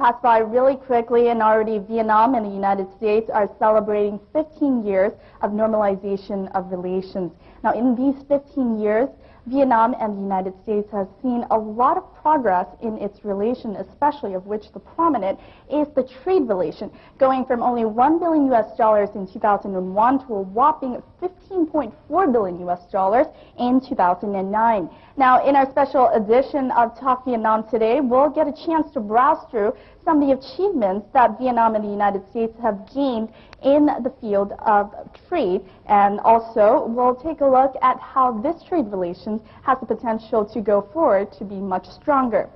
passed by really quickly, and already Vietnam and the United States are celebrating 15 years of normalization of relations. Now, in these 15 years, Vietnam and the United States has seen a lot of progress in its relation, especially of which the prominent is the trade relation, going from only $1 billion in 2001 to a whopping $15.4 billion in 2009. Now, in our special edition of Talk Vietnam today, we'll get a chance to browse through some of the achievements that Vietnam and the United States have gained in the field of trade, and also we'll take a look at how this trade relations has the potential to go forward to be much stronger.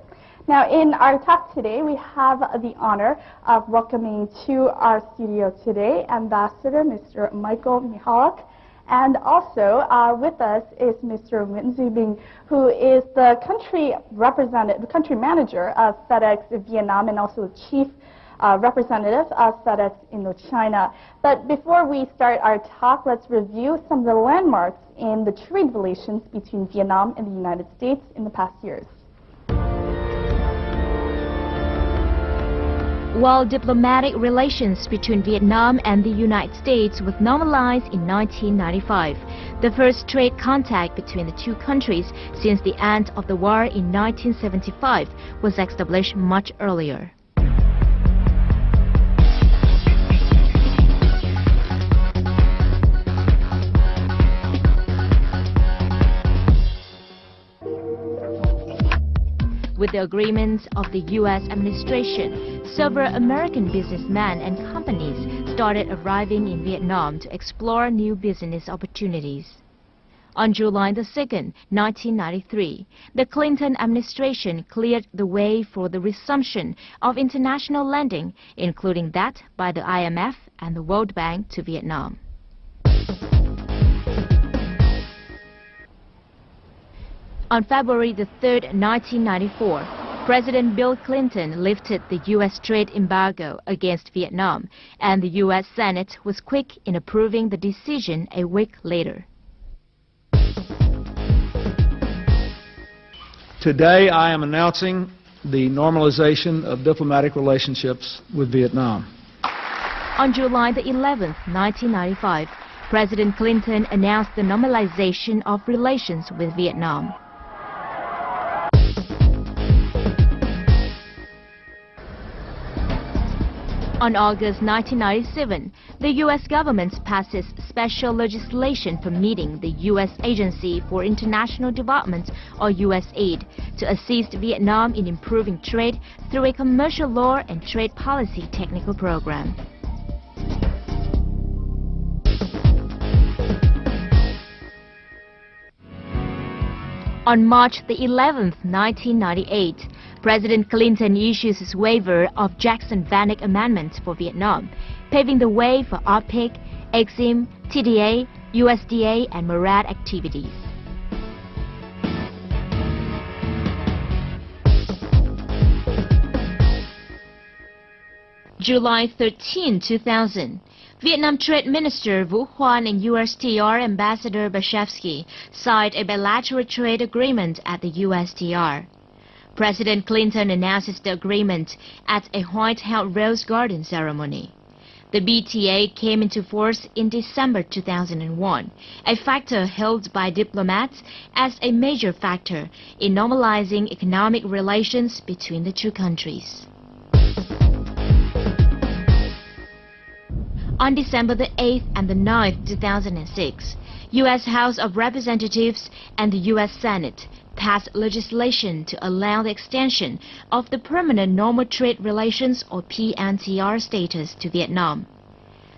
Now, in our talk today, we have the honor of welcoming to our studio today Ambassador Mr. Michael Michalak. And also with us is Mr. Nguyen Duy Binh, who is the country manager of FedEx Vietnam and also the chief representative of FedEx Indochina. But before we start our talk, let's review some of the landmarks in the trade relations between Vietnam and the United States in the past years. While diplomatic relations between Vietnam and the United States was normalized in 1995, the first trade contact between the two countries since the end of the war in 1975 was established much earlier. With the agreements of the U.S. administration, several American businessmen and companies started arriving in Vietnam to explore new business opportunities. On July 2, 1993, the Clinton administration cleared the way for the resumption of international lending, including that by the IMF and the World Bank to Vietnam. On February 3, 1994, President Bill Clinton lifted the U.S. trade embargo against Vietnam, and the U.S. Senate was quick in approving the decision a week later. Today, I am announcing the normalization of diplomatic relationships with Vietnam. On July 11, 1995, President Clinton announced the normalization of relations with Vietnam. On August 1997, the U.S. government passes special legislation permitting the U.S. Agency for International Development, or USAID, to assist Vietnam in improving trade through a commercial law and trade policy technical program. On March 11, 1998, President Clinton issues his waiver of Jackson-Vanik Amendment for Vietnam, paving the way for OPEC, EXIM, TDA, USDA, and MARAD activities. July 13, 2000. Vietnam Trade Minister Vũ Hoan and USTR Ambassador Bashevsky signed a bilateral trade agreement at the USTR. President Clinton announces the agreement at a White House Rose Garden ceremony. The BTA came into force in December 2001, a factor held by diplomats as a major factor in normalizing economic relations between the two countries. On December 8th and 9th, 2006, U.S. House of Representatives and the U.S. Senate passed legislation to allow the extension of the Permanent Normal Trade Relations, or PNTR, status to Vietnam.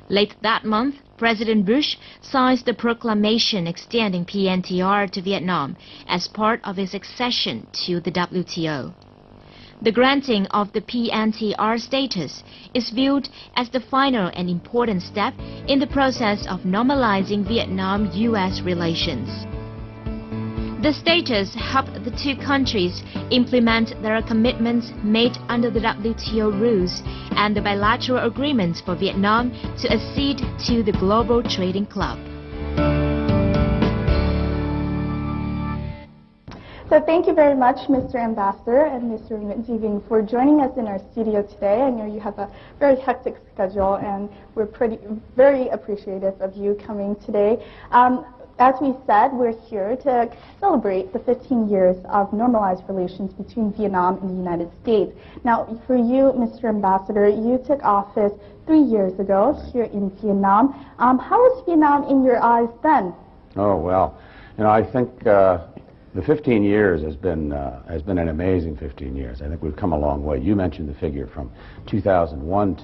Late that month, President Bush signs the proclamation extending PNTR to Vietnam as part of his accession to the WTO. The granting of the PNTR status is viewed as the final and important step in the process of normalizing Vietnam-U.S. relations. The status helped the two countries implement their commitments made under the WTO rules and the bilateral agreements for Vietnam to accede to the Global Trading Club. So thank you very much, Mr. Ambassador and Mr. Nguyen Duy Vinh, for joining us in our studio today. I know you have a very hectic schedule, and we're very appreciative of you coming today. As we said, we're here to celebrate the 15 years of normalized relations between Vietnam and the United States. Now, for you, Mr. Ambassador, you took office 3 years ago here in Vietnam. How was Vietnam in your eyes then? Oh, well, I think the 15 years has been an amazing 15 years. I think we've come a long way. You mentioned the figure from 2001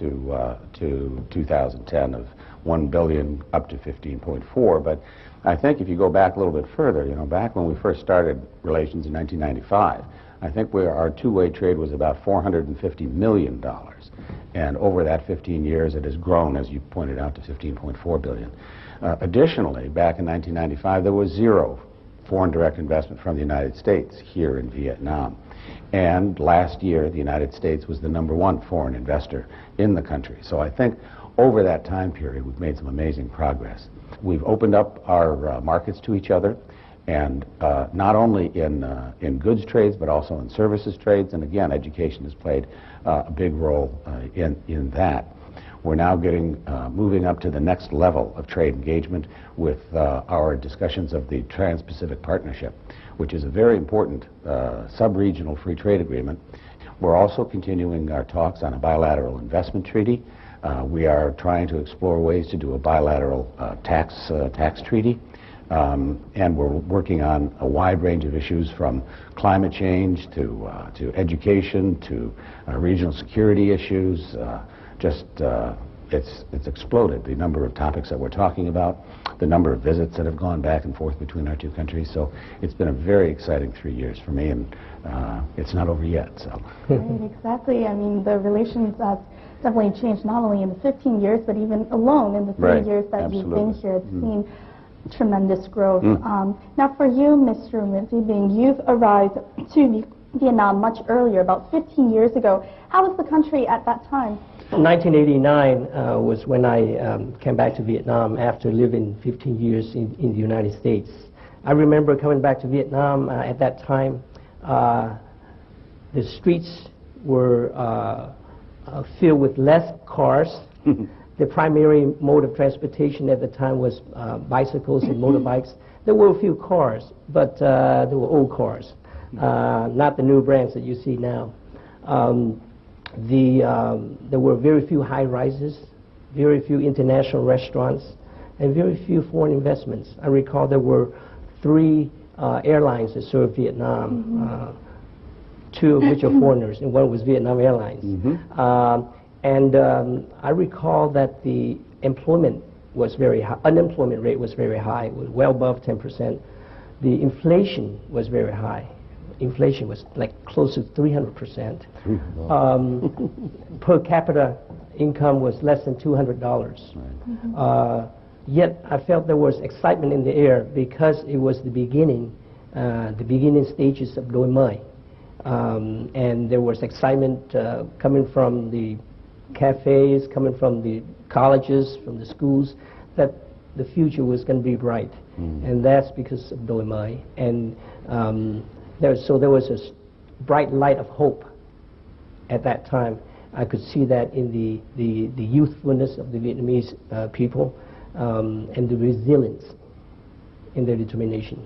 to 2010 of 1 billion up to 15.4, but I think if you go back a little bit further, back when we first started relations in 1995, I think our two-way trade was about $450 million. And over that 15 years, it has grown, as you pointed out, to 15.4 billion. Additionally, back in 1995, there was zero foreign direct investment from the United States here in Vietnam. And last year, the United States was the #1 foreign investor in the country. So I think over that time period, we've made some amazing progress. We've opened up our markets to each other, and not only in goods trades, but also in services trades. And again, education has played a big role in that. We're now moving up to the next level of trade engagement with our discussions of the Trans-Pacific Partnership, which is a very important sub-regional free trade agreement. We're also continuing our talks on a bilateral investment treaty. We are trying to explore ways to do a bilateral tax treaty. And we're working on a wide range of issues, from climate change to education to regional security issues. It's exploded, the number of topics that we're talking about, the number of visits that have gone back and forth between our two countries. So it's been a very exciting 3 years for me, and it's not over yet. So. Right, exactly. I mean, the relations have definitely changed, not only in the 15 years, but even alone in the 3 years that you've been here. It's seen tremendous growth. Now, for you, Mr. Nguyen Duy Vinh, you've arrived to Vietnam much earlier, about 15 years ago. How was the country at that time? 1989 was when I came back to Vietnam after living 15 years in the United States. I remember coming back to Vietnam at that time. The streets were filled with less cars. The primary mode of transportation at the time was bicycles and motorbikes. There were a few cars, but they were old cars, not the new brands that you see now. There were very few high-rises, very few international restaurants, and very few foreign investments. I recall there were 3 airlines that served Vietnam, 2 of which are foreigners, and 1 was Vietnam Airlines. I recall that the employment was very high, unemployment rate was very high, it was well above 10%. The inflation was very high. Inflation was like close to 300%. Per capita income was less than $200. Yet I felt there was excitement in the air because it was the beginning stages of Đổi Mới. And there was excitement coming from the cafes, coming from the colleges, from the schools, that the future was going to be bright. And that's because of Đổi Mới. And there was a bright light of hope at that time. I could see that in the youthfulness of the Vietnamese people and the resilience in their determination.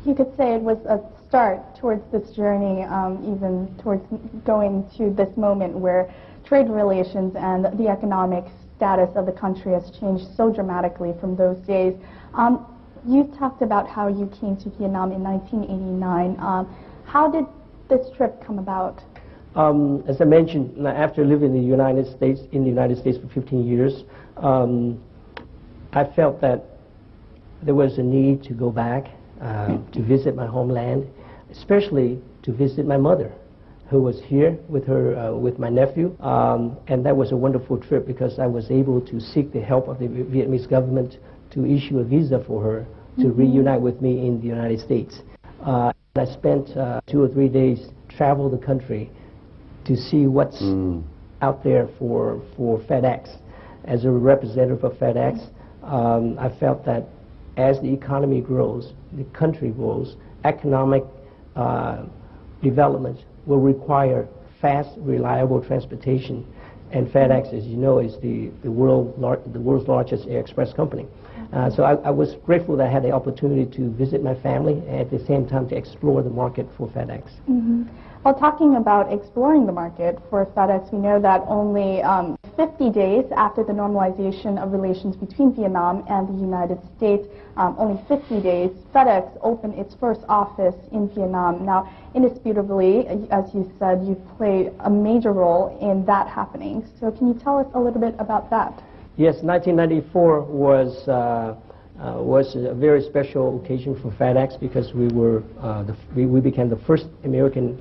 You could say it was a start towards this journey, even towards going to this moment where trade relations and the economic status of the country has changed so dramatically from those days. You talked about how you came to Vietnam in 1989. How did this trip come about? As I mentioned, after living in the United States for 15 years, I felt that there was a need to go back to visit my homeland, especially to visit my mother, who was here with my nephew. And that was a wonderful trip because I was able to seek the help of the Vietnamese government to issue a visa for her to reunite with me in the United States. I spent 2 or 3 days travel the country to see what's out there for FedEx. As a representative of FedEx, I felt that as the economy grows, the country grows, economic development will require fast, reliable transportation. And FedEx, as you know, is the world's largest air express company. So I was grateful that I had the opportunity to visit my family and at the same time to explore the market for FedEx. Well, talking about exploring the market for FedEx, we know that only 50 days after the normalization of relations between Vietnam and the United States, only 50 days, FedEx opened its first office in Vietnam. Now, indisputably, as you said, you played a major role in that happening. So can you tell us a little bit about that? Yes, 1994 was a very special occasion for FedEx because we became the first American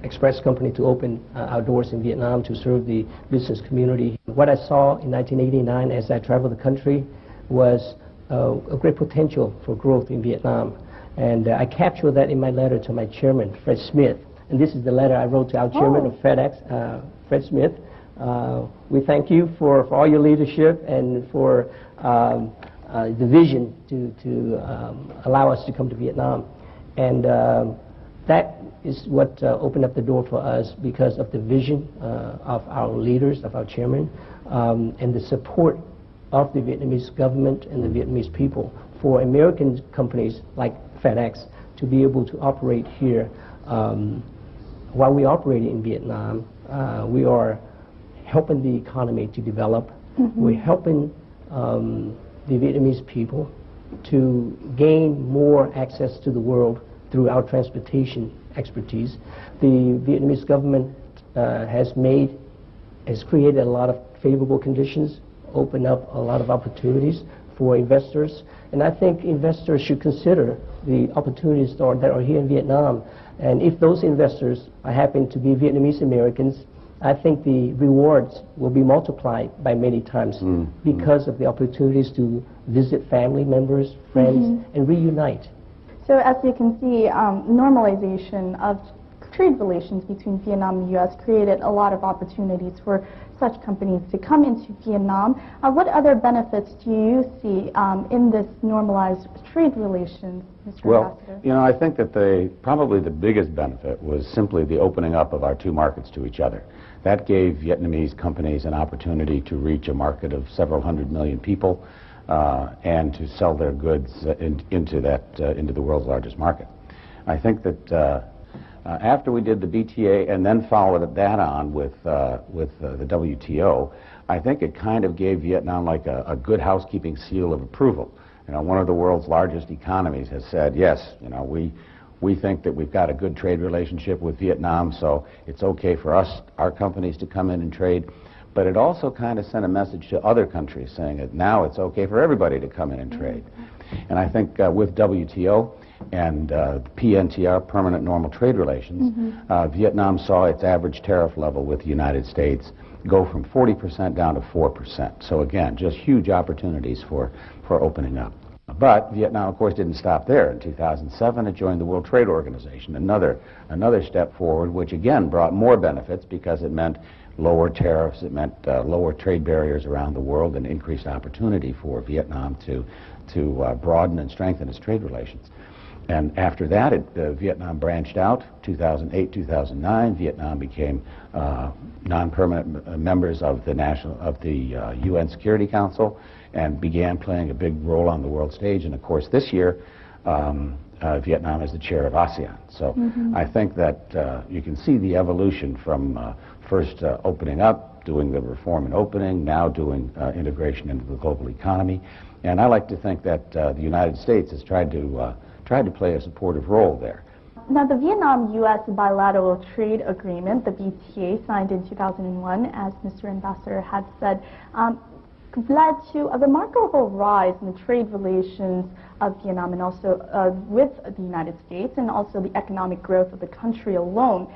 express company to open our doors in Vietnam to serve the business community. What I saw in 1989 as I traveled the country was a great potential for growth in Vietnam. And I captured that in my letter to my chairman, Fred Smith. And this is the letter I wrote to our chairman of FedEx, Fred Smith. We thank you for all your leadership and for the vision to allow us to come to Vietnam. And that is what opened up the door for us because of the vision of our leaders, of our chairman, and the support of the Vietnamese government and the Vietnamese people for American companies like FedEx to be able to operate here. While we operate in Vietnam, we are helping the economy to develop. We're helping the Vietnamese people to gain more access to the world through our transportation expertise. The Vietnamese government has created a lot of favorable conditions, opened up a lot of opportunities for investors, and I think investors should consider the opportunities that are here in Vietnam. And if those investors happen to be Vietnamese Americans, I think the rewards will be multiplied by many times because of the opportunities to visit family members, friends, and reunite. So as you can see, normalization of trade relations between Vietnam and the U.S. created a lot of opportunities for such companies to come into Vietnam. What other benefits do you see in this normalized trade relations, Mr. Well, Ambassador? you know, I think that probably the biggest benefit was simply the opening up of our two markets to each other. That gave Vietnamese companies an opportunity to reach a market of several hundred million people and to sell their goods into the world's largest market. I think that after we did the BTA and then followed that on with the WTO, I think it kind of gave Vietnam like a good housekeeping seal of approval. You know, one of the world's largest economies has said, yes, you know, we think that we've got a good trade relationship with Vietnam, so it's okay for us, our companies, to come in and trade. But it also kind of sent a message to other countries saying that now it's okay for everybody to come in and trade. And I think with WTO and PNTR, Permanent Normal Trade Relations, Vietnam saw its average tariff level with the United States go from 40% down to 4%. So again, just huge opportunities for opening up. But Vietnam, of course, didn't stop there. In 2007, it joined the World Trade Organization, another step forward, which again brought more benefits because it meant lower tariffs, it meant lower trade barriers around the world, and increased opportunity for Vietnam to broaden and strengthen its trade relations. And after that, Vietnam branched out. 2008, 2009, Vietnam became non-permanent members of the UN Security Council and began playing a big role on the world stage. And of course, this year, Vietnam is the chair of ASEAN. So I think that you can see the evolution from first opening up, doing the reform and opening, now doing integration into the global economy. And I like to think that the United States has tried to play a supportive role there. Now, the Vietnam-U.S. Bilateral Trade Agreement, the BTA, signed in 2001, as Mr. Ambassador had said, led to a remarkable rise in the trade relations of Vietnam and also with the United States, and also the economic growth of the country alone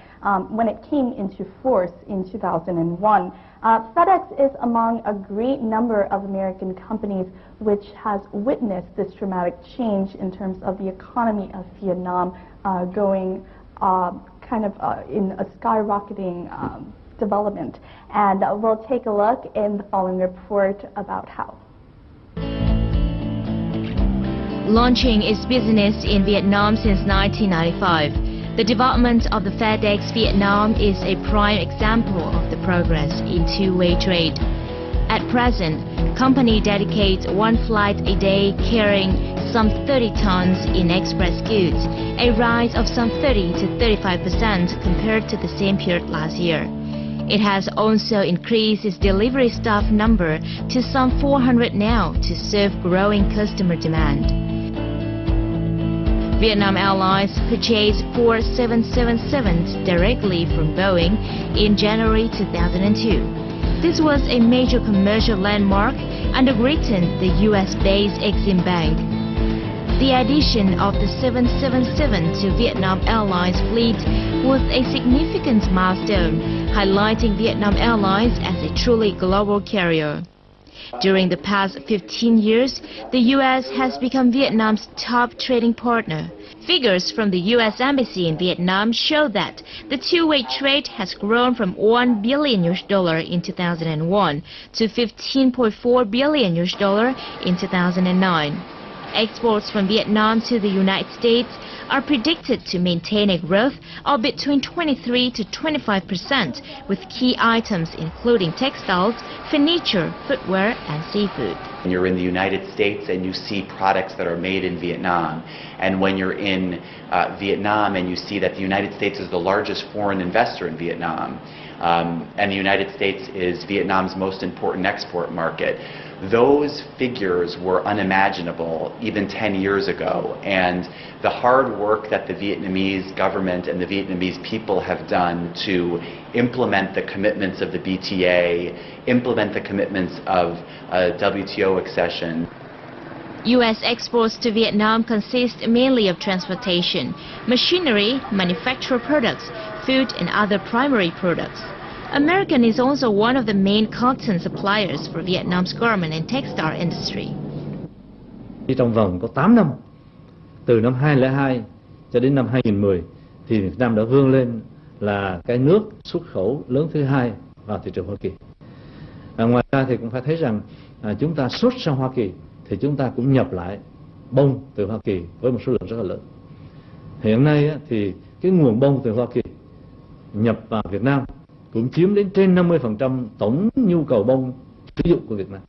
when it came into force in 2001. FedEx is among a great number of American companies which has witnessed this dramatic change in terms of the economy of Vietnam going in a skyrocketing development. And we'll take a look in the following report about how. Launching its business in Vietnam since 1995, The development of the FedEx Vietnam is a prime example of the progress in two-way trade. At present, company dedicates one flight a day carrying some 30 tons in express goods, a rise of some 30 to 35% compared to the same period last year. It has also increased its delivery staff number to some 400 now to serve growing customer demand. Vietnam Airlines purchased 4 777s directly from Boeing in January 2002. This was a major commercial landmark, underwritten the U.S.-based Exim Bank. The addition of the 777 to Vietnam Airlines fleet was a significant milestone, highlighting Vietnam Airlines as a truly global carrier. During the past 15 years, the U.S. has become Vietnam's top trading partner. Figures from the U.S. Embassy in Vietnam show that the two-way trade has grown from $1 billion in 2001 to $15.4 billion in 2009. Exports from Vietnam to the United States are predicted to maintain a growth of between 23 to 25%, with key items including textiles, furniture, footwear, and seafood. When you're in the United States and you see products that are made in Vietnam, and when you're in Vietnam and you see that the United States is the largest foreign investor in Vietnam, and the United States is Vietnam's most important export market, those figures were unimaginable even 10 years ago, and the hard work that the Vietnamese government and the Vietnamese people have done to implement the commitments of the BTA, implement the commitments of WTO accession. U.S. exports to Vietnam consist mainly of transportation, machinery, manufactured products, food, and other primary products. American is also one of the main content suppliers for Vietnam's garment and textile industry. Trong vòng có 8 năm, từ năm 2002 cho đến năm 2010, thì Việt Nam đã vươn lên là cái nước xuất khẩu lớn thứ hai vào thị trường Hoa Kỳ. Ngoài ra thì cũng phải thấy rằng chúng ta xuất sang Hoa Kỳ thì chúng ta cũng nhập lại bông từ Hoa Kỳ với một số lượng rất là lớn. Hiện nay thì cái nguồn bông từ Hoa Kỳ nhập vào Việt Nam cũng chiếm đến trên 50% tổng nhu cầu bông sử dụng của Việt Nam.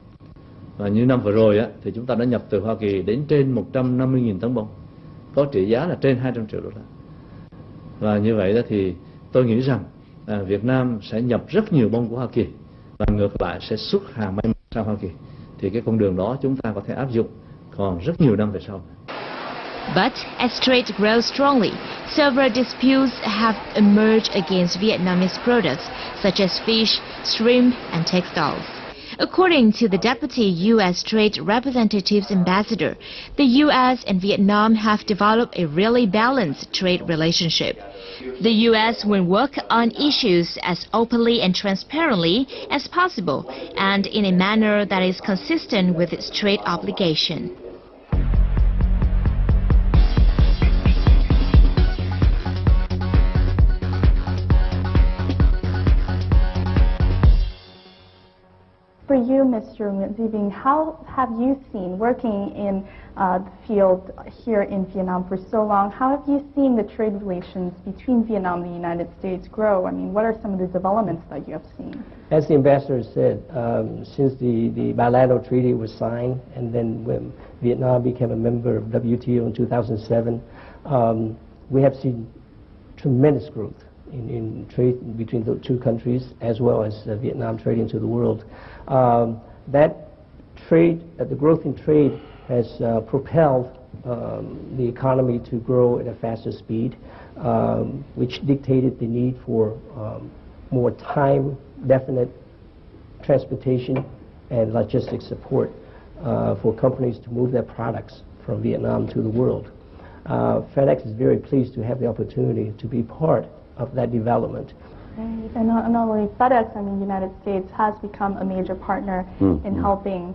Và như năm vừa rồi thì chúng ta đã nhập từ Hoa Kỳ đến trên 150.000 tấn bông, có trị giá là trên 200 triệu đô la. Và như vậy đó thì tôi nghĩ rằng Việt Nam sẽ nhập rất nhiều bông của Hoa Kỳ và ngược lại sẽ xuất hàng may sang Hoa Kỳ. Thì cái con đường đó chúng ta có thể áp dụng còn rất nhiều năm về sau. But as trade grows strongly, several disputes have emerged against Vietnamese products such as fish, shrimp, and textiles. According to the Deputy U.S. Trade Representative's ambassador, the U.S. and Vietnam have developed a really balanced trade relationship. The U.S. will work on issues as openly and transparently as possible and in a manner that is consistent with its trade obligation. For you, Mr. Nguyễn Duy Vinh, how have you seen, working in the field here in Vietnam for so long, how have you seen the trade relations between Vietnam and the United States grow? I mean, what are some of the developments that you have seen? As the ambassador said, since the bilateral treaty was signed, and then when Vietnam became a member of WTO in 2007, we have seen tremendous growth in trade between the two countries, as well as Vietnam trading to the world. That trade, the growth in trade has propelled the economy to grow at a faster speed, which dictated the need for more time-definite transportation and logistics support for companies to move their products from Vietnam to the world. FedEx is very pleased to have the opportunity to be part of that development. Right. And not only FedEx, I mean, the United States has become a major partner in helping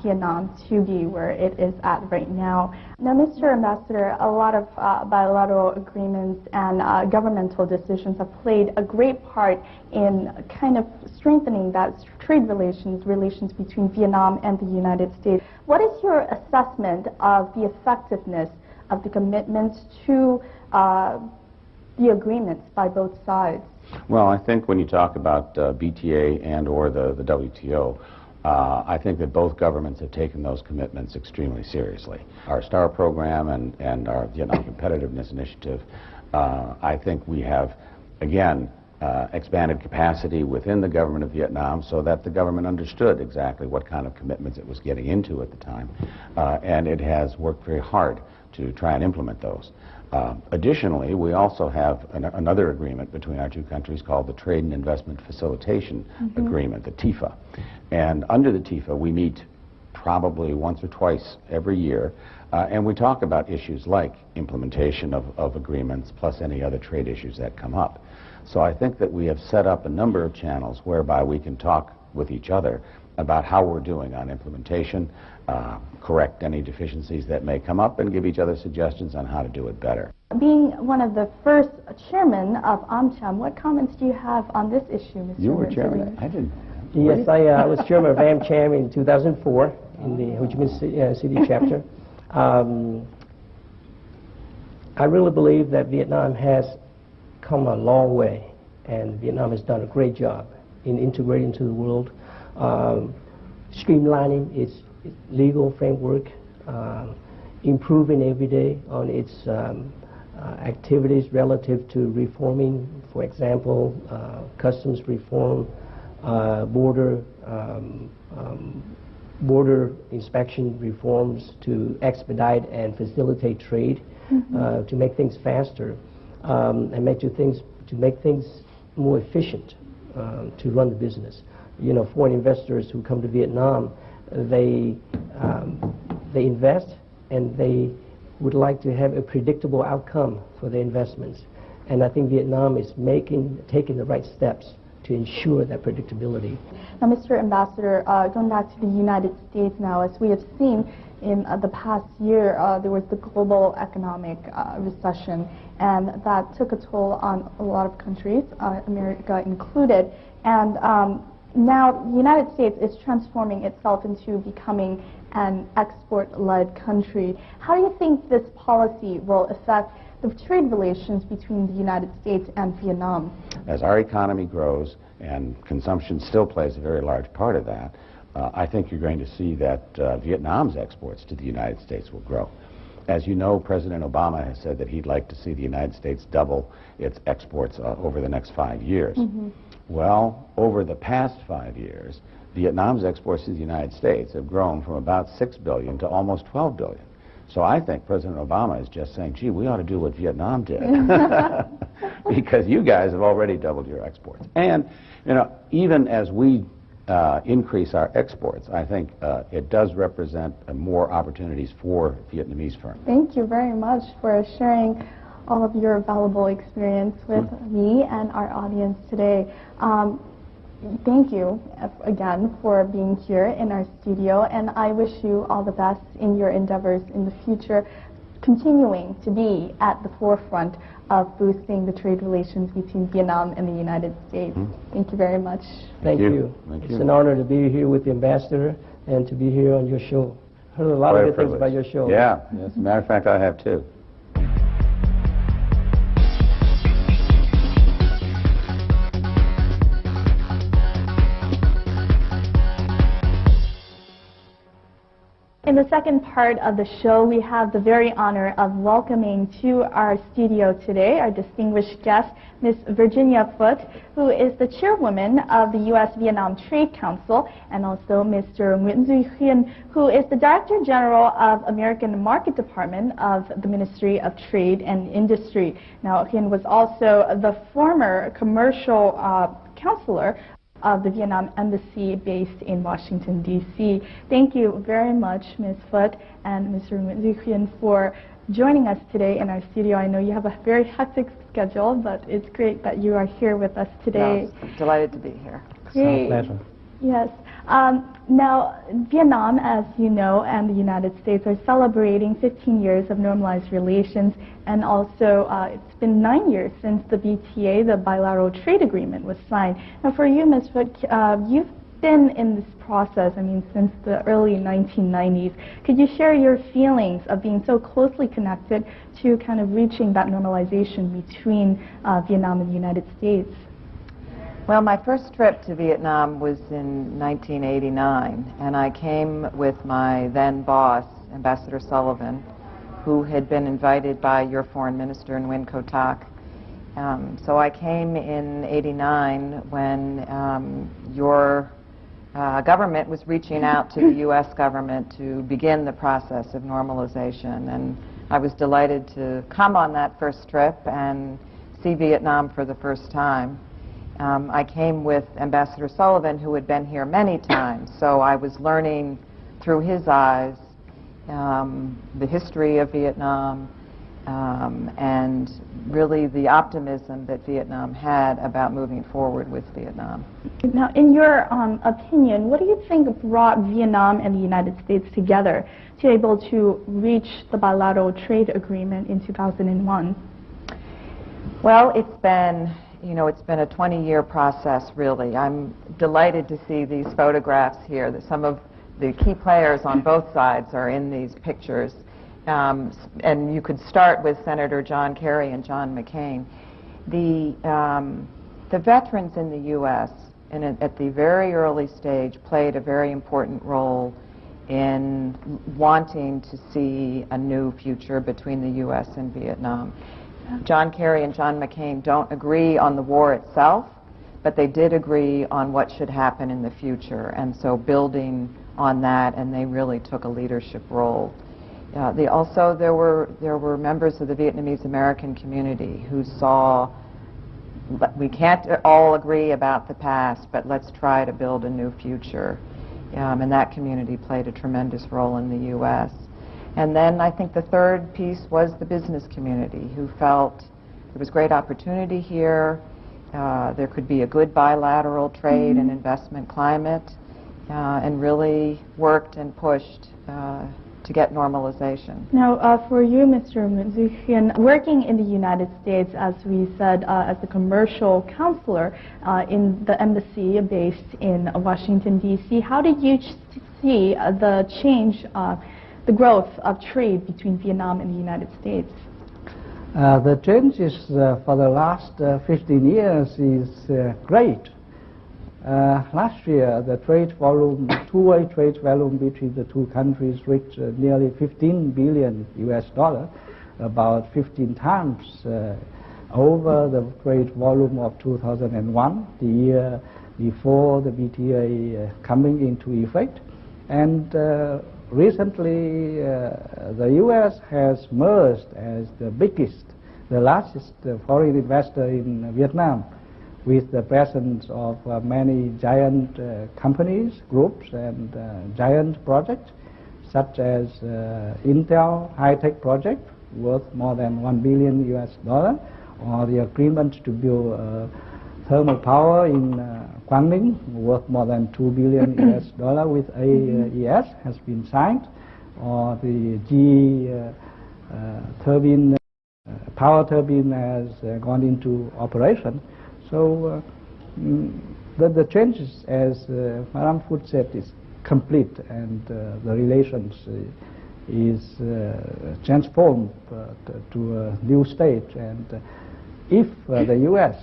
Vietnam to be where it is at right now. Now, Mr. Ambassador, a lot of bilateral agreements and governmental decisions have played a great part in kind of strengthening that trade relations between Vietnam and the United States. What is your assessment of the effectiveness of the commitments to the agreements by both sides? Well, I think when you talk about BTA and or the WTO, I think that both governments have taken those commitments extremely seriously. Our STAR program and our Vietnam Competitiveness Initiative, I think we have, again, expanded capacity within the government of Vietnam so that the government understood exactly what kind of commitments it was getting into at the time, and it has worked very hard to try and implement those. Additionally, we also have another agreement between our two countries called the Trade and Investment Facilitation Agreement, the TIFA. And under the TIFA, we meet probably once or twice every year, and we talk about issues like implementation of agreements, plus any other trade issues that come up. So I think that we have set up a number of channels whereby we can talk with each other about how we're doing on implementation, correct any deficiencies that may come up, and give each other suggestions on how to do it better. Being one of the first chairman of AmCham, what comments do you have on this issue, Mr. You were Nguyen chairman? I didn't know that. Yes, I was chairman of AmCham in 2004 in the Ho Chi Minh City chapter. I really believe that Vietnam has come a long way, and Vietnam has done a great job in integrating to the world, streamlining its legal framework, improving every day on its activities relative to reforming, for example, customs reform, border inspection reforms to expedite and facilitate trade, to make things faster, and to make things more efficient to run the business. You know, foreign investors who come to Vietnam, they invest and they would like to have a predictable outcome for their investments. And I think Vietnam is taking the right steps to ensure that predictability. Now, Mr. Ambassador, going back to the United States now, as we have seen in the past year, there was the global economic recession, and that took a toll on a lot of countries, America included. And now the United States is transforming itself into becoming an export-led country. How do you think this policy will affect the trade relations between the United States and Vietnam? As our economy grows, and consumption still plays a very large part of that, I think you're going to see that Vietnam's exports to the United States will grow. As you know, President Obama has said that he'd like to see the United States double its exports over the next 5 years. Well, over the past 5 years, Vietnam's exports to the United States have grown from about $6 billion to almost $12 billion. So I think President Obama is just saying, gee, we ought to do what Vietnam did. Because you guys have already doubled your exports. And, you know, even as we increase our exports, I think it does represent more opportunities for Vietnamese firms. Thank you very much for sharing all of your valuable experience with me and our audience today. Thank you again for being here in our studio, and I wish you all the best in your endeavors in the future, continuing to be at the forefront of boosting the trade relations between Vietnam and the United States. Thank you very much. Thank you. It's an honor to be here with the ambassador and to be here on your show. Heard a lot of good things about your show. Yeah, as a matter of fact, I have too. In the second part of the show, we have the very honor of welcoming to our studio today our distinguished guest, Ms. Virginia Phut, who is the chairwoman of the U.S.-Vietnam Trade Council, and also Mr. Nguyen Duy Huynh, who is the Director General of American Market Department of the Ministry of Trade and Industry. Now, Huynh was also the former commercial counselor of the Vietnam Embassy based in Washington, D.C. Thank you very much, Ms. Phut and Mr. Nguyen Duy Huynh, for joining us today in our studio. I know you have a very hectic schedule, but it's great that you are here with us today. No, delighted to be here. Great. Pleasure. Yes. Now, Vietnam, as you know, and the United States are celebrating 15 years of normalized relations, and also it's been 9 years since the BTA, the bilateral trade agreement, was signed. Now, for you, Ms. Phut, you've been in this process, I mean, since the early 1990s. Could you share your feelings of being so closely connected to kind of reaching that normalization between Vietnam and the United States? Well, my first trip to Vietnam was in 1989, and I came with my then boss, Ambassador Sullivan, who had been invited by your foreign minister, Nguyen Co Thach. So I came in '89 when your government was reaching out to the U.S. government to begin the process of normalization, and I was delighted to come on that first trip and see Vietnam for the first time. I came with Ambassador Sullivan, who had been here many times, so I was learning through his eyes the history of Vietnam and really the optimism that Vietnam had about moving forward with Vietnam. Now, in your opinion, what do you think brought Vietnam and the United States together to be able to reach the bilateral trade agreement in 2001? Well, it's been a 20-year process, really. I'm delighted to see these photographs here, that some of the key players on both sides are in these pictures. And you could start with Senator John Kerry and John McCain. The veterans in the U.S. At the very early stage played a very important role in wanting to see a new future between the U.S. and Vietnam. John Kerry and John McCain don't agree on the war itself, but they did agree on what should happen in the future, and so building on that, and they really took a leadership role. There were members of the Vietnamese American community who saw, we can't all agree about the past, but let's try to build a new future. And that community played a tremendous role in the U.S. And then I think the third piece was the business community, who felt there was great opportunity here, there could be a good bilateral trade and investment climate, and really worked and pushed to get normalization. Now, for you, Mr. Zu Huynh, working in the United States, as we said, as a commercial counselor in the embassy based in Washington, D.C., how did you see the change, the growth of trade between Vietnam and the United States? The changes for the last 15 years is great. Last year, the trade volume, two-way trade volume between the two countries reached nearly $15 billion US, about 15 times over the trade volume of 2001, the year before the BTA coming into effect. And recently, the U.S. has merged as the biggest, the largest foreign investor in Vietnam, with the presence of many giant companies, groups, and giant projects, such as Intel high-tech project worth more than $1 billion US, or the agreement to build thermal power in Quang Ninh worth more than $2 billion US with AES has been signed, or the GE turbine, power turbine has gone into operation. So the changes, as Madam Foot said, is complete, and the relations is transformed to a new stage. And if the U.S.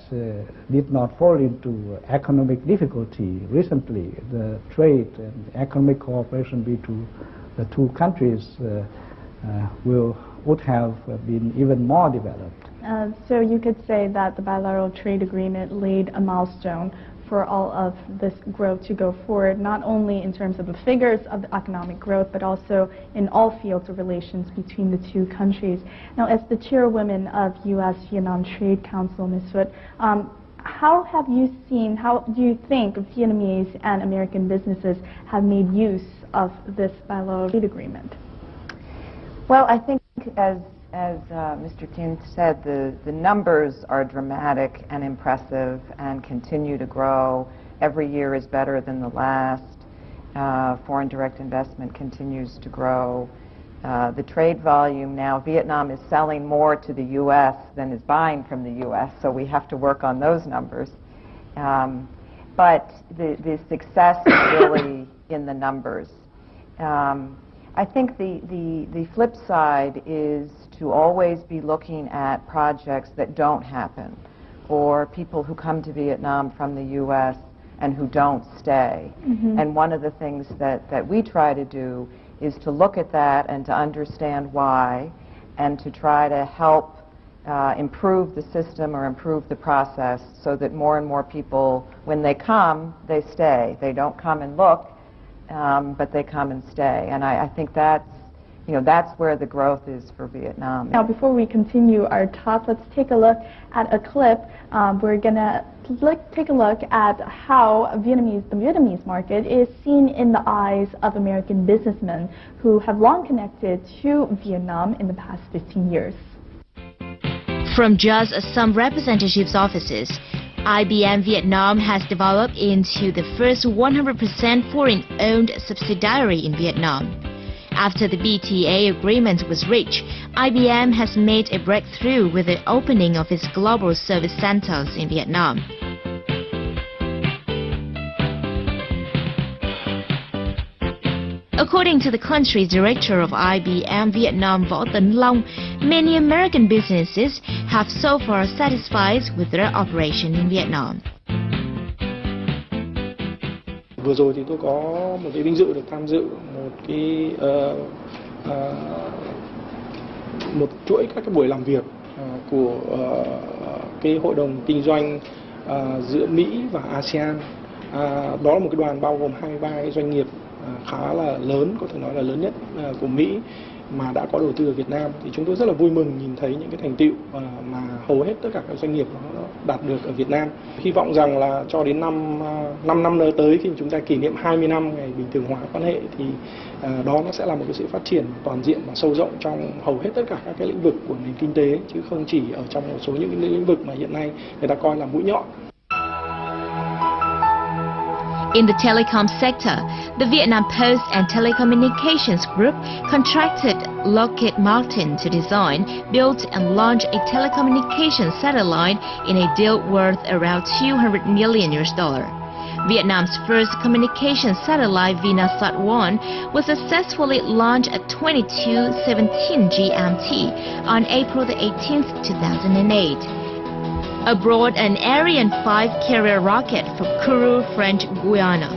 did not fall into economic difficulty recently, the trade and economic cooperation between the two countries would have been even more developed. So you could say that the bilateral trade agreement laid a milestone for all of this growth to go forward, not only in terms of the figures of the economic growth, but also in all fields of relations between the two countries. Now, as the chairwoman of U.S.-Vietnam Trade Council, Ms. Foot, how have you seen, how do you think Vietnamese and American businesses have made use of this bilateral trade agreement? Well, I think as Mr. Thien said, the numbers are dramatic and impressive and continue to grow. Every year is better than the last. Foreign direct investment continues to grow. The trade volume now, Vietnam is selling more to the U.S. than is buying from the U.S., so we have to work on those numbers. but the success is really in the numbers. I think the flip side is to always be looking at projects that don't happen, or people who come to Vietnam from the U.S. and who don't stay. And one of the things that we try to do is to look at that and to understand why, and to try to help improve the system or improve the process so that more and more people, when they come, they stay. They don't come and look, but they come and stay. And I think that's where the growth is for Vietnam. Now, before we continue our talk, let's take a look at a clip. We're going to take a look at how the Vietnamese market is seen in the eyes of American businessmen who have long connected to Vietnam in the past 15 years. From just some representatives' offices, IBM Vietnam has developed into the first 100% foreign-owned subsidiary in Vietnam. After the BTA agreement was reached, IBM has made a breakthrough with the opening of its global service centers in Vietnam. According to the country's director of IBM Vietnam, Võ Tấn Long, many American businesses have so far satisfied with their operation in Vietnam. Vừa rồi thì tôi có một cái vinh dự được tham dự một chuỗi các cái buổi làm việc của cái hội đồng kinh doanh giữa Mỹ và ASEAN. Đó là một cái đoàn bao gồm 23 cái doanh nghiệp khá là lớn, có thể nói là lớn nhất của Mỹ mà đã có đầu tư ở Việt Nam. Thì chúng tôi rất là vui mừng nhìn thấy những cái thành tựu mà hầu hết tất cả các doanh nghiệp nó đạt được ở Việt Nam. Hy vọng rằng là cho đến 5 năm nữa tới, khi chúng ta kỷ niệm 20 năm ngày bình thường hóa quan hệ, thì đó nó sẽ là một cái sự phát triển toàn diện và sâu rộng trong hầu hết tất cả các cái lĩnh vực của nền kinh tế, chứ không chỉ ở trong một số những cái lĩnh vực mà hiện nay người ta coi là mũi nhọn. In the telecom sector, the Vietnam Post and Telecommunications Group contracted Lockheed Martin to design, build and launch a telecommunications satellite in a deal worth around $200 million. Vietnam's first communications satellite, Vinasat-1, was successfully launched at 22:17 GMT on April the 18th, 2008. Aboard an Ariane 5 carrier rocket from Kourou, French Guiana.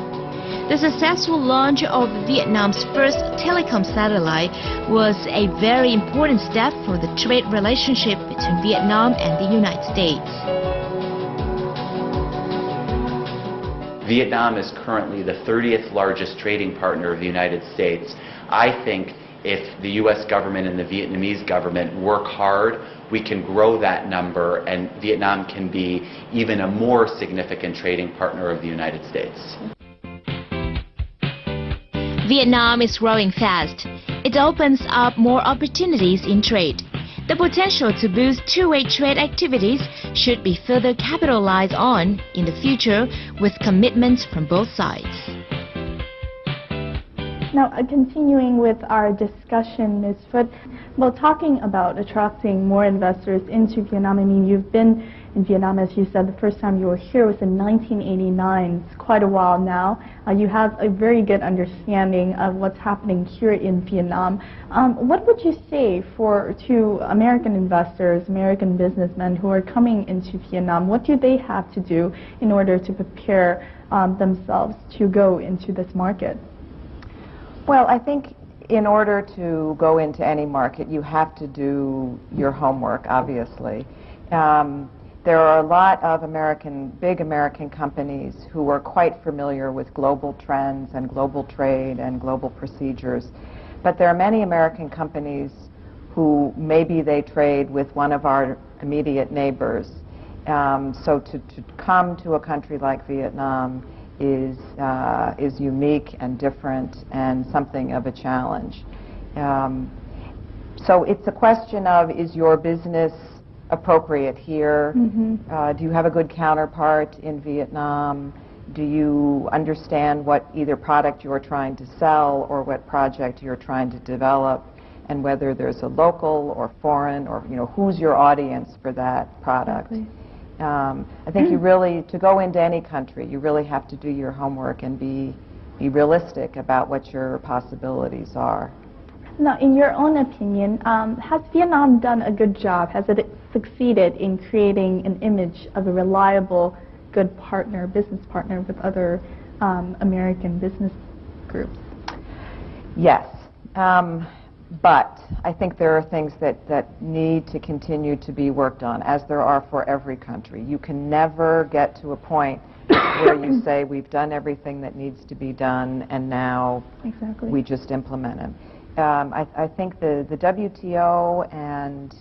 The successful launch of Vietnam's first telecom satellite was a very important step for the trade relationship between Vietnam and the United States. Vietnam is currently the 30th largest trading partner of the United States. I think if the U.S. government and the Vietnamese government work hard, we can grow that number, and Vietnam can be even a more significant trading partner of the United States. Vietnam is growing fast. It opens up more opportunities in trade. The potential to boost two-way trade activities should be further capitalized on in the future with commitments from both sides. Now, continuing with our discussion, Ms. Phuc, well, talking about attracting more investors into Vietnam, I mean, you've been in Vietnam, as you said, the first time you were here was in 1989. It's quite a while now. You have a very good understanding of what's happening here in Vietnam. What would you say to American investors, American businessmen who are coming into Vietnam? What do they have to do in order to prepare themselves to go into this market? Well, I think in order to go into any market, you have to do your homework, obviously. There are a lot of big American companies who are quite familiar with global trends and global trade and global procedures. But there are many American companies who maybe they trade with one of our immediate neighbors. So to come to a country like Vietnam is unique and different and something of a challenge. So it's a question of, is your business appropriate here? Do you have a good counterpart in Vietnam? Do you understand what either product you're trying to sell or what project you're trying to develop, and whether there's a local or foreign, or who's your audience for that product? Exactly. I think you really, to go into any country, you really have to do your homework and be realistic about what your possibilities are. Now, in your own opinion, has Vietnam done a good job? Has it succeeded in creating an image of a reliable, good partner, business partner with other American business groups? Yes, but I think there are things that need to continue to be worked on, as there are for every country. You can never get to a point where you say we've done everything that needs to be done and now we just implement it. I think the WTO and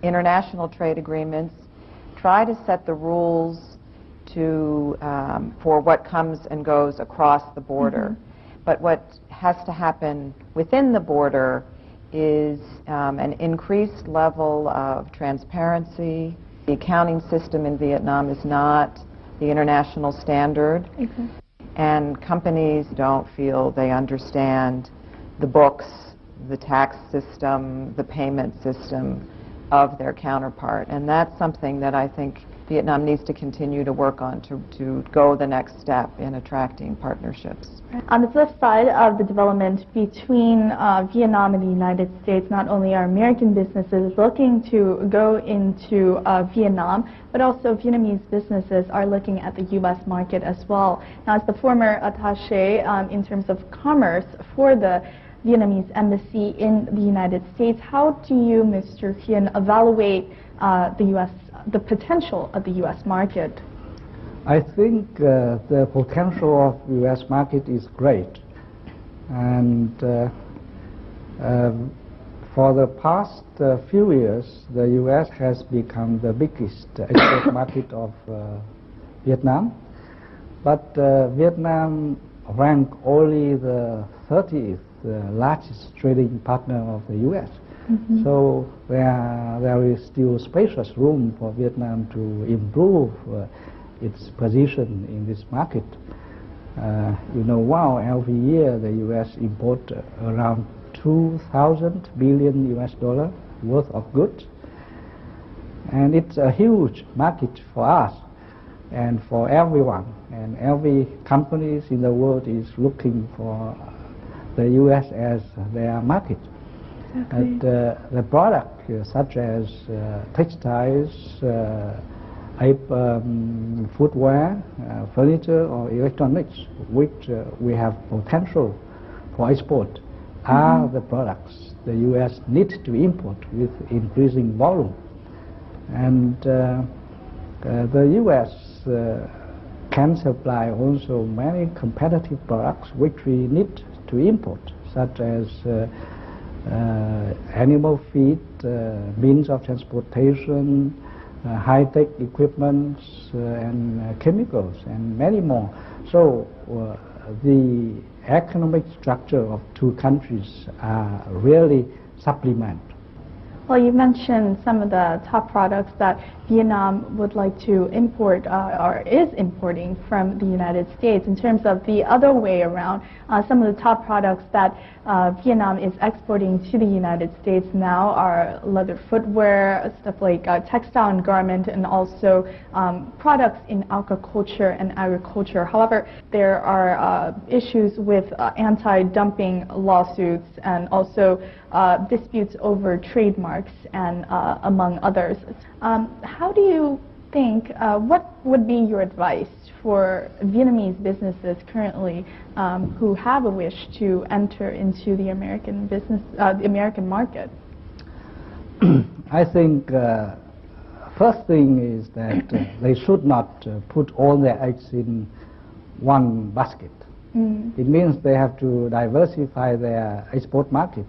international trade agreements try to set the rules for what comes and goes across the border. But what has to happen within the border is an increased level of transparency. The accounting system in Vietnam is not the international standard, and companies don't feel they understand the books, the tax system, the payment system of their counterpart. And that's something that I think Vietnam needs to continue to work on to go the next step in attracting partnerships. On the flip side of the development between Vietnam and the United States, not only are American businesses looking to go into Vietnam, but also Vietnamese businesses are looking at the U.S. market as well. Now, as the former attaché in terms of commerce for the Vietnamese embassy in the United States, how do you, Mr. Hien, evaluate the potential of the U.S. market? I think the potential of the U.S. market is great, and for the past few years, the U.S. has become the biggest export market of Vietnam, but Vietnam ranked only the 30th largest trading partner of the U.S. So there is still spacious room for Vietnam to improve its position in this market. You know, wow, every year the U.S. import around 2,000 billion U.S. dollar worth of goods, and it's a huge market for us and for everyone. And every companies in the world is looking for the U.S. as their market. And the product such as textiles, footwear, furniture or electronics, which we have potential for export, are the products the U.S. needs to import with increasing volume. And the U.S. can supply also many competitive products which we need to import, such as animal feed, means of transportation, high-tech equipment, and chemicals, and many more. So the economic structure of two countries are really supplement. Well, you mentioned some of the top products that Vietnam would like to import or is importing from the United States. In terms of the other way around, some of the top products that Vietnam is exporting to the United States now are leather footwear, stuff like textile and garment, and also products in aquaculture and agriculture. However, there are issues with anti-dumping lawsuits and also disputes over trademarks and among others. How do you think, what would be your advice for Vietnamese businesses currently who have a wish to enter into the American market? I think first thing is that they should not put all their eggs in one basket. It means they have to diversify their export market.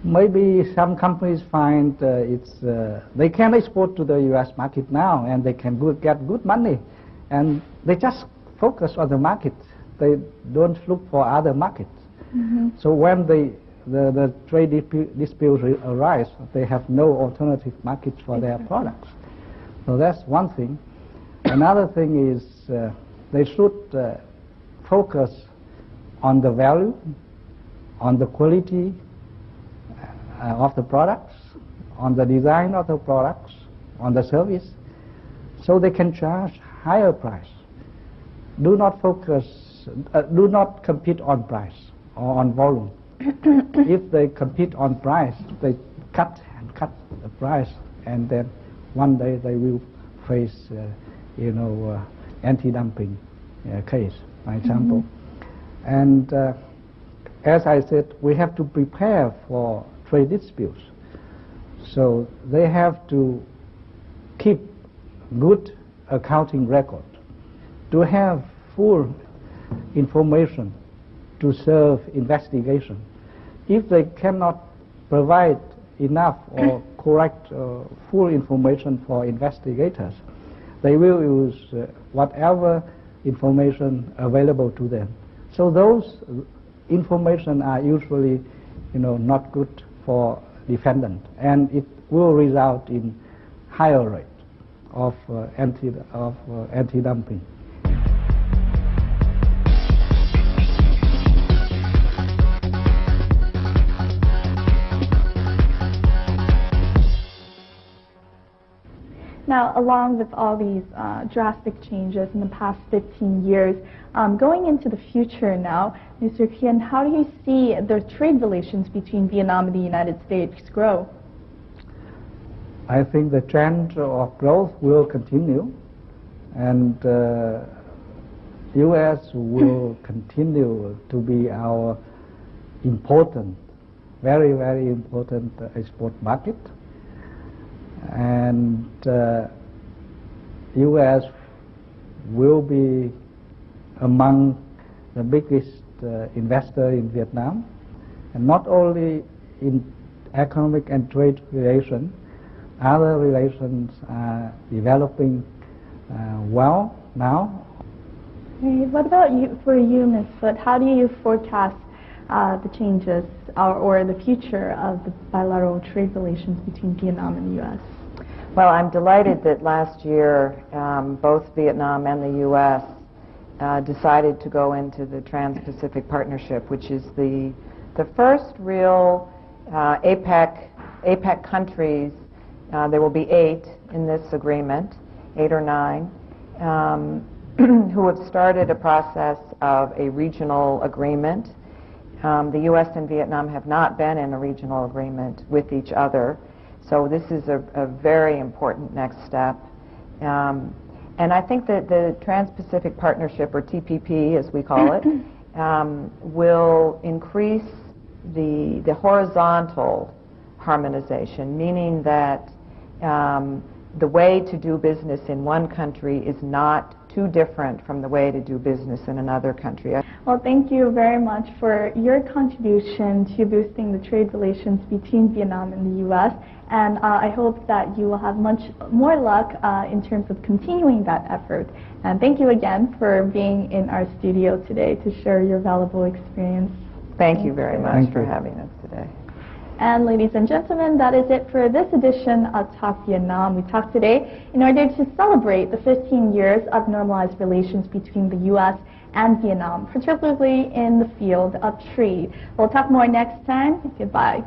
Maybe some companies find they can export to the U.S. market now and they can get good money, and they just focus on the market. They don't look for other markets. So when the trade disputes arise, they have no alternative market for their products. So that's one thing. Another thing is they should focus on the value, on the quality of the products, on the design of the products, on the service, so they can charge higher price. Do not compete on price or on volume. If they compete on price, they cut the price, and then one day they will face, anti-dumping case, for example. And as I said, we have to prepare for trade disputes. So they have to keep good accounting record, to have full information to serve investigation. If they cannot provide enough or correct full information for investigators, they will use whatever information available to them. So those information are usually, not good for defendant, and it will result in higher rate of anti-dumping. Now, along with all these drastic changes in the past 15 years, going into the future now, Mr. Khien, how do you see the trade relations between Vietnam and the United States grow? I think the trend of growth will continue, and U.S. will continue to be our important, very, very important export market. And U.S. will be among the biggest investor in Vietnam, and not only in economic and trade relations, other relations are developing well now. Okay, what about for you, Ms. Foote? How do you forecast the changes or the future of the bilateral trade relations between Vietnam and the U.S.? Well, I'm delighted that last year both Vietnam and the U.S. Decided to go into the Trans-Pacific Partnership, which is the first real APEC countries. There will be 8 in this agreement, 8 or 9, who have started a process of a regional agreement. The U.S. and Vietnam have not been in a regional agreement with each other. So this is a very important next step. And I think that the Trans-Pacific Partnership, or TPP as we call it, will increase the horizontal harmonization, meaning that the way to do business in one country is not too different from the way to do business in another country. Well, thank you very much for your contribution to boosting the trade relations between Vietnam and the U.S. And I hope that you will have much more luck in terms of continuing that effort. And thank you again for being in our studio today to share your valuable experience. Thank you very much for having us today. And ladies and gentlemen, that is it for this edition of Talk Vietnam. We talked today in order to celebrate the 15 years of normalized relations between the U.S. and Vietnam, particularly in the field of trade. We'll talk more next time. Goodbye.